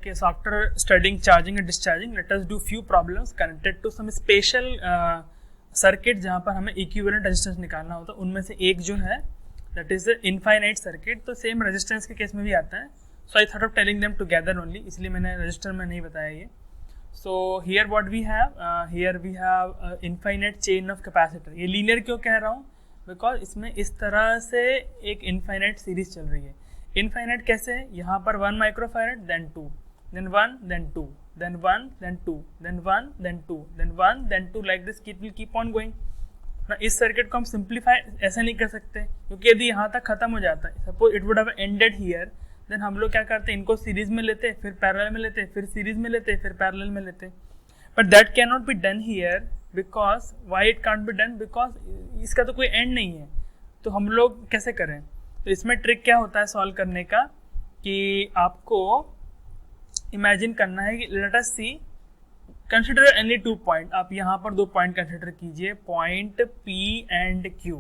Okay, so after studying charging and discharging, let us do few problems connected to some special circuit जहाँ पर हमें equivalent resistance निकालना होता है. उनमें से एक जो है that is infinite circuit, तो same resistance के केस में भी आता है. So I thought of telling them together only, इसलिए मैंने resistor में नहीं बताया ये. So here what we have infinite chain of capacitor. ये linear क्यों कह रहा हूँ? Because इसमें इस तरह से एक infinite series चल रही है. Infinite कैसे है? यहाँ पर 1 microfarad, then 2, then 1, then 2, then 1, then 2, then 1, then 2, then 1, then 2, like this it will keep on going. ना इस सर्किट को हम सिंप्लीफाई ऐसा नहीं कर सकते, क्योंकि यदि यहाँ तक खत्म हो जाता है, suppose it would have ended here, then हम लोग क्या करते हैं, इनको सीरीज में लेते, फिर पैरेलल में लेते, फिर सीरीज में लेते, फिर पैरेलल में लेते. But that can not be done here. Because why it can't be done? Because इसका तो कोई एंड नहीं है. तो हम लोग कैसे करें? तो इसमें ट्रिक क्या होता है सॉल्व करने का, कि आपको इमेजिन करना है कि लेट अस सी, कंसिडर एनी 2 पॉइंट. आप यहाँ पर 2 पॉइंट कंसिडर कीजिए, point P and Q.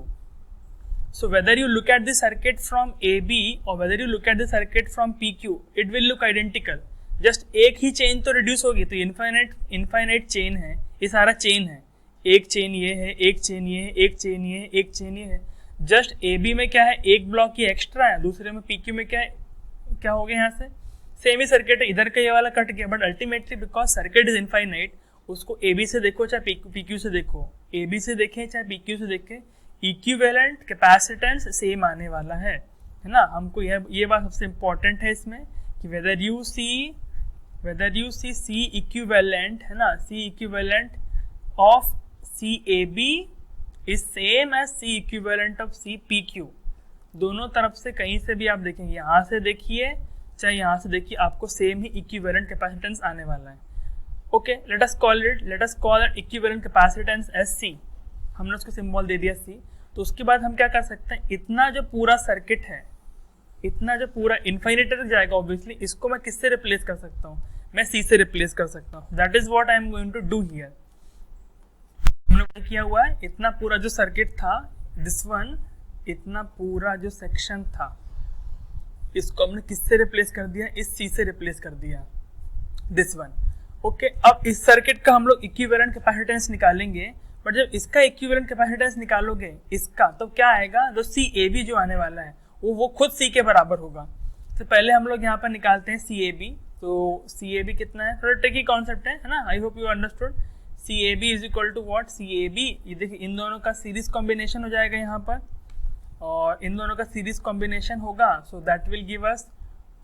So whether you look at the circuit from AB और whether you look at the circuit from PQ, it will look identical. Just एक ही chain तो reduce होगी. तो infinite chain है, ये सारा chain है. एक चेन ये है, एक चेन ये है, एक चेन ये है, एक चेन ये है. जस्ट AB में क्या है, एक ब्लॉक ही एक्स्ट्रा है. दूसरे में PQ में क्या है, क्या हो गया, यहाँ से सेम ही सर्किट है, इधर का ये वाला कट गया. But ultimately because circuit is infinite, उसको AB से देखो चाहे PQ से देखो, AB से देखें चाहे PQ से देखें, इक्विवेलेंट कैपेसिटेंस सेम आने वाला है ना. हमको ये बात सबसे इंपॉर्टेंट है इसमें, कि whether you see C equivalent है ना, C equivalent of CAB is same as C equivalent of CPQ. दोनों तरफ से कहीं से भी आप देखेंगे, यहाँ से देखिए चाहे यहाँ से देखिए, आपको सेम ही इक्विवेलेंट कैपेसिटेंस आने वाला है. Okay, let us call it equivalent capacitance S C. हमने उसको सिंबल दे दिया C. तो उसके बाद हम क्या कर सकते हैं, इतना जो पूरा सर्किट है, इतना जो पूरा इन्फाइनाइट तक जाएगा, ऑब्वियसली इसको मैं किससे रिप्लेस कर सकता हूँ, मैं C से रिप्लेस कर सकता हूँ. That is what I am going to do here. हमने किया हुआ है, इतना पूरा जो सर्किट था, दिस वन, इतना पूरा जो सेक्शन था, इसको हमने किससे रिप्लेस कर दिया, इस C से रिप्लेस कर दिया, दिस वन. ओके, अब इस सर्किट का हम लोग इक्विवेलेंट कैपेसिटेंस निकालेंगे. बट जब इसका इक्विवेलेंट कैपेसिटेंस निकालोगे इसका, तो क्या आएगा, जो CAB जो आने वाला है वो खुद C के बराबर होगा. तो पहले हम लोग यहाँ पर निकालते हैं CAB. तो CAB कितना है, थोड़ा ट्रिकी कॉन्सेप्ट है ना. I hope you understood. CAB is equal to what, CAB, ये देखिए इन दोनों का सीरीज कॉम्बिनेशन हो जाएगा यहाँ पर, और इन दोनों का सीरीज कॉम्बिनेशन होगा. So that will give us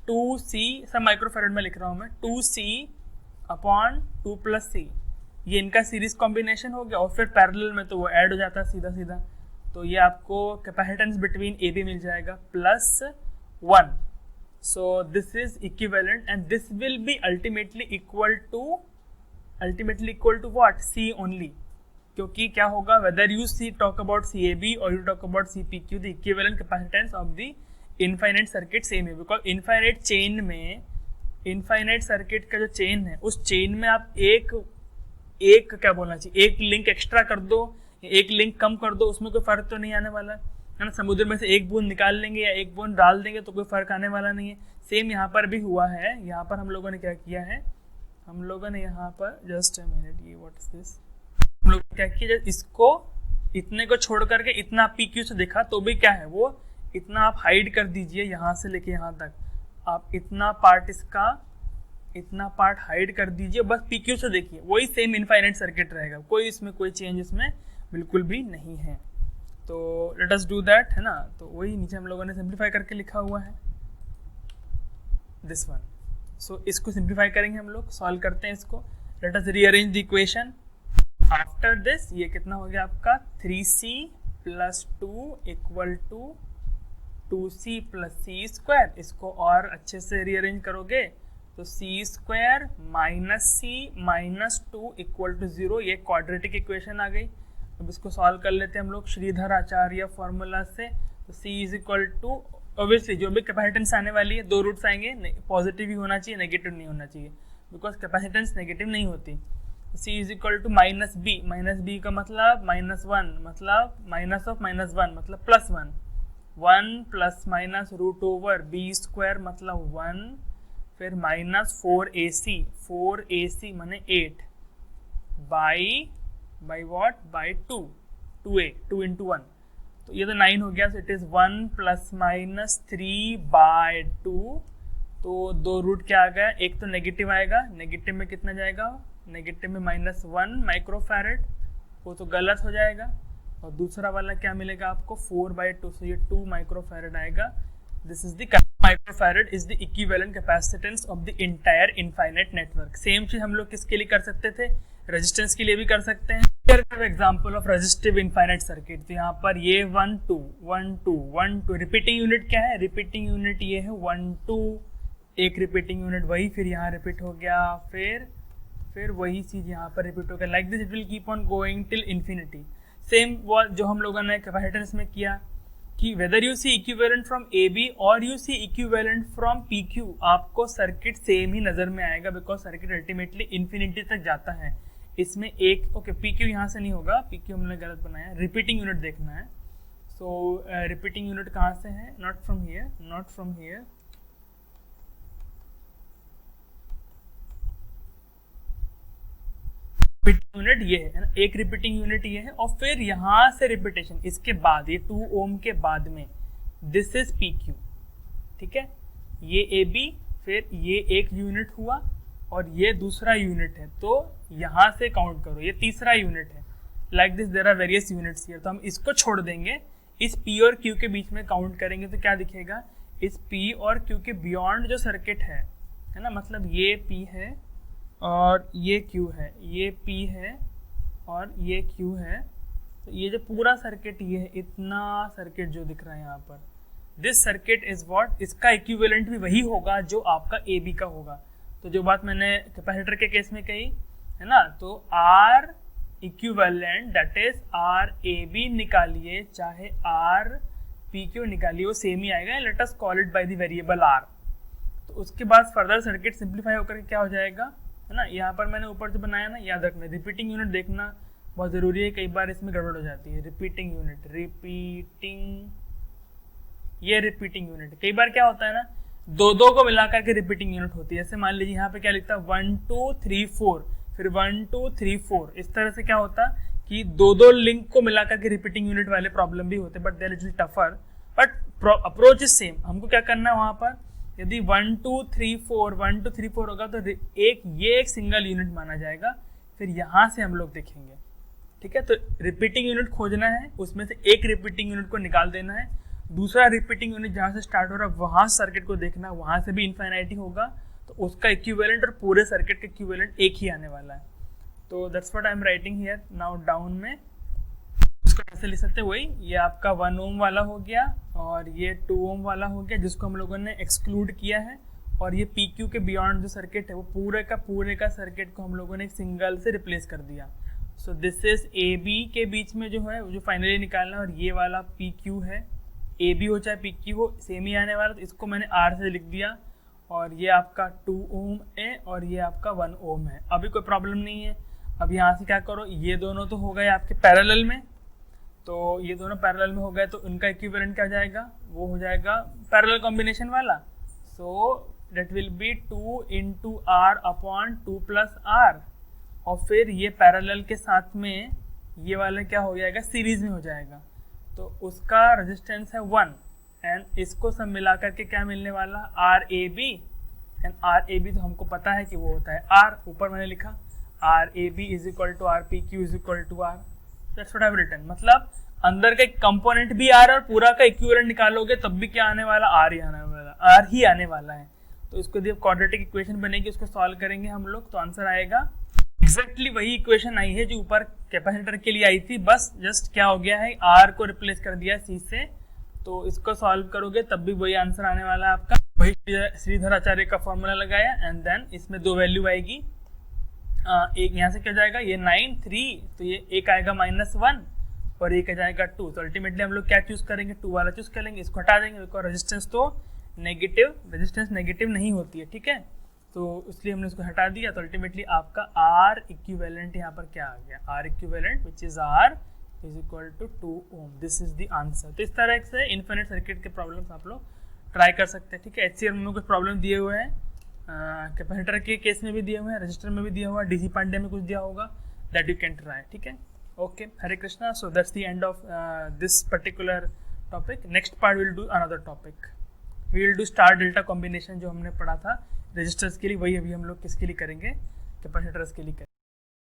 2C, सब माइक्रोफैरड में लिख रहा हूँ मैं, 2C अपॉन 2 + C. ये इनका सीरीज कॉम्बिनेशन हो गया, और फिर पैरेलल में तो वो ऐड हो जाता है सीधा सीधा. तो ये आपको कैपेसिटेंस बिटवीन AB मिल जाएगा +1. So this is equivalent and this will be ultimately equal to what, C only. क्योंकि क्या होगा, whether you talk about CAB or you talk about CPQ, the equivalent capacitance of the infinite circuit same है. because infinite chain में, infinite circuit का जो chain है, उस chain में आप एक क्या बोलना चाहिए, एक लिंक एक्स्ट्रा कर दो, एक लिंक कम कर दो, उसमें कोई फर्क तो नहीं आने वाला है ना. समुद्र में से एक बूंद निकाल लेंगे या एक बूंद डाल देंगे तो कोई फर्क आने वाला नहीं है. सेम यहाँ पर भी हुआ है. यहाँ पर हम लोगों ने क्या किया है, हम लोगों ने यहाँ पर जस्ट मिनट, ये व्हाट इज दिस, हम लोग क्या किया, इसको इतने को छोड़ करके इतना PQ से देखा, तो भी क्या है, वो इतना आप हाइड कर दीजिए, यहाँ से लेके यहाँ तक आप इतना पार्ट, इसका इतना पार्ट हाइड कर दीजिए, बस PQ से देखिए, वही सेम इनफाइनाइट सर्किट रहेगा, कोई इसमें कोई चेंज इसमें बिल्कुल भी नहीं है. तो लेट अस डू दैट, है ना. तो वही नीचे हम लोगों ने सिंप्लीफाई करके लिखा हुआ है, दिस वन. सो इसको सिंप्लीफाई करेंगे हम लोग, सॉल्व करते हैं इसको. Let us rearrange the equation. After this ये कितना हो गया आपका, 3C + 2 equal to 2C + C². इसको और अच्छे से रीअरेंज करोगे तो C² - C - 2 इक्वल टू 0. ये क्वाड्रेटिक इक्वेशन आ गई. अब इसको सॉल्व कर लेते हैं हम लोग श्रीधर आचार्य फॉर्मूला से. तो C is equal to, obviously जो भी कैपेसिटेंस आने वाली है, 2 रूट्स आएंगे, पॉजिटिव ही होना चाहिए, नेगेटिव नहीं होना चाहिए, बिकॉज कैपेसिटेंस नेगेटिव नहीं होती. C is equal to -B का मतलब -1, मतलब माइनस ऑफ -1 मतलब +1, 1 ± √/B² मतलब 1 फिर माइनस 4AC, 4AC माने 8 by what, by 2A, 2 into 1, तो ये तो 9 हो गया. So it is 1 plus minus 3 by 2. तो दो रूट क्या आ गया, एक तो नेगेटिव आएगा, नेगेटिव में कितना जाएगा, नेगेटिव में -1 माइक्रोफैरेड, वो तो गलत हो जाएगा. और दूसरा वाला क्या मिलेगा आपको, 4/2, सो ये 2 माइक्रोफैरेड आएगा. This is the microfarad is the equivalent capacitance of the entire infinite network. Same चीज हम लोग किसके लिए कर सकते थे, रेजिस्टेंस के लिए भी कर सकते हैं. Example of resistive infinite circuit. तो यहाँ पर ये 1 2 1 2 1 2 रिपीटिंग यूनिट क्या है, रिपीटिंग यूनिट ये है 1 2, एक रिपीटिंग यूनिट वही, फिर यहाँ रिपीट हो गया, फिर वही चीज यहाँ पर रिपीट हो गया. Like this it will keep on going till infinity. Same जो हम लोगों ने कैपेसिटेंस में किया कि whether you see equivalent from AB और you see equivalent from PQ, आपको सर्किट सेम ही नजर में आएगा, बिकॉज सर्किट अल्टीमेटली इन्फिनिटी तक जाता है. इसमें एक ओके PQ यहाँ से नहीं होगा, PQ हमने गलत बनाया, रिपीटिंग यूनिट देखना है. सो रिपीटिंग यूनिट कहाँ से है, not from here, not from here, repeating unit ये है ना, एक रिपीटिंग यूनिट ये है. और फिर यहाँ से रिपीटेशन इसके बाद, ये 2 ओम के बाद में, दिस इज PQ, ठीक है. ये AB, फिर ये एक यूनिट हुआ और ये दूसरा यूनिट है, तो यहाँ से काउंट करो, ये तीसरा यूनिट है. Like this there are various units here. तो हम इसको छोड़ देंगे, इस P और Q के बीच में काउंट करेंगे तो क्या दिखेगा, इस P और Q के बियॉन्ड जो सर्किट है ना, मतलब ये P है और ये Q है, ये P है और ये Q है. तो ये जो पूरा सर्किट ये है, इतना सर्किट जो दिख रहा है यहाँ पर, दिस सर्किट इज व्हाट, इसका इक्विवेलेंट भी वही होगा जो आपका AB का होगा. तो जो बात मैंने कैपेसिटर के केस में कही है ना, तो R equivalent that is RAB निकालिए चाहे RPQ निकालिए, वो सेम ही आएगा. Let us call it by the variable R. तो उसके बाद फर्दर सर्किट सिंप्लीफाई होकर क्या हो जाएगा है ना. यहाँ पर मैंने ऊपर जो बनाया ना, याद रखना, रिपीटिंग यूनिट देखना बहुत ज़रूरी है, कई बार इसमें गड़बड़ हो जाती है. रिपीटिंग यूनिट, ये रिपीटिंग यूनिट, कई बार क्या होता है ना, दो को मिलाकर के रिपीटिंग यूनिट होती है. जैसे मान लीजिए यहाँ पे क्या लिखता है 1 2 3 4, फिर 1 2 3 4. इस तरह से क्या होता कि दो लिंक को मिलाकर के रिपीटिंग यूनिट वाले प्रॉब्लम भी होते, but they are little tougher, but approach is same. हमको क्या करना है वहाँ पर, यदि 1 2 3 4 1 2 3 4 होगा तो एक सिंगल यूनिट माना जाएगा. फिर यहाँ से हम लोग देखेंगे, ठीक है. तो रिपीटिंग यूनिट खोजना है, उसमें से एक रिपीटिंग यूनिट को निकाल देना है, दूसरा रिपीटिंग यूनिट जहाँ से स्टार्ट हो रहा है वहाँ सर्किट को देखना है, वहाँ से भी इनफाइनाइटी होगा, तो उसका इक्विवेलेंट और पूरे सर्किट का इक्विवेलेंट एक ही आने वाला है. तो that's what I am writing here. Now down में इसको कैसे लिख सकते हैं, वही ये आपका 1 ओम वाला हो गया और ये 2 ओम वाला हो गया, जिसको हम लोगों ने एक्सक्लूड किया है. और ये PQ के बियॉन्ड जो सर्किट है, वो पूरे का सर्किट को हम लोगों ने एक सिंगल से रिप्लेस कर दिया. सो दिस इज AB के बीच में जो है, जो फाइनली निकालना है, और ये वाला PQ है. AB हो चाहे PQ हो, सेम ही आने वाला, तो इसको मैंने R से लिख दिया. और ये आपका 2 ओम है और ये आपका 1 ओम है. अभी कोई प्रॉब्लम नहीं है. अब यहाँ से क्या करो, ये दोनों तो हो गए आपके पैरेलल में, तो ये दोनों पैरेलल में हो गए, तो उनका इक्विवेलेंट क्या जाएगा, वो हो जाएगा पैरेलल कॉम्बिनेशन वाला. So that will be 2 into R upon 2 plus R. और फिर ये पैरेलल के साथ में ये वाला क्या हो जाएगा, सीरीज में हो जाएगा, तो उसका रेजिस्टेंस है 1. एंड इसको सब मिला करके क्या मिलने वाला, RAB. एंड RAB तो हमको पता है कि वो होता है R, ऊपर मैंने लिखा RAB is equal to RPQ is equal to R. That's what I have written. मतलब अंदर का एक कंपोनेंट भी R और पूरा का इक्विवेलेंट निकालोगे तब भी क्या आने वाला, R ही आने वाला है. तो इसको जब क्वाड्रेटिक इक्वेशन बनेगी, उसको सॉल्व करेंगे हम लोग, तो आंसर आएगा एग्जैक्टली वही इक्वेशन आई है जो ऊपर कैपेसिटर के लिए आई थी, बस जस्ट क्या हो गया है, R को रिप्लेस कर दिया C से. तो इसको सॉल्व करोगे तब भी वही आंसर आने वाला है आपका. वही श्रीधर आचार्य का फॉर्मूला लगाया, एंड देन इसमें 2 वैल्यू आएगी. एक यहाँ से क्या जाएगा, ये 9 3, तो ये एक आएगा -1 और एक आ जाएगा 2. तो अल्टीमेटली हम लोग क्या चूज करेंगे, 2 वाला चूज करेंगे. इसको हटा देंगे बिकॉज रेजिस्टेंस तो नेगेटिव नहीं होती है, ठीक है. तो इसलिए हमने इसको हटा दिया. तो अल्टीमेटली आपका R इक्विवेलेंट यहाँ पर क्या आ गया, R equivalent which is R is equal to 2 ohm. This is the answer. तो इस तरह से इन्फिनिट सर्किट के प्रॉब्लम्स आप लोग ट्राई कर सकते हैं, ठीक है. HCM में कुछ प्रॉब्लम दिए हुए हैं, कैपेसिटर के केस में भी दिए हुए हैं, रजिस्टर में भी दिया हुआ है, डीसी पांडे में कुछ दिया होगा, दैट यू कैन ट्राई, ठीक है। Okay, Hare Krishna. So that's the end of this particular topic. Next part will do another topic, we will do star delta combination जो हमने पढ़ा था रजिस्टर्स के लिए, वही अभी हम लोग किसके लिए करेंगे, कैपेसिटर्स के लिए करेंगे।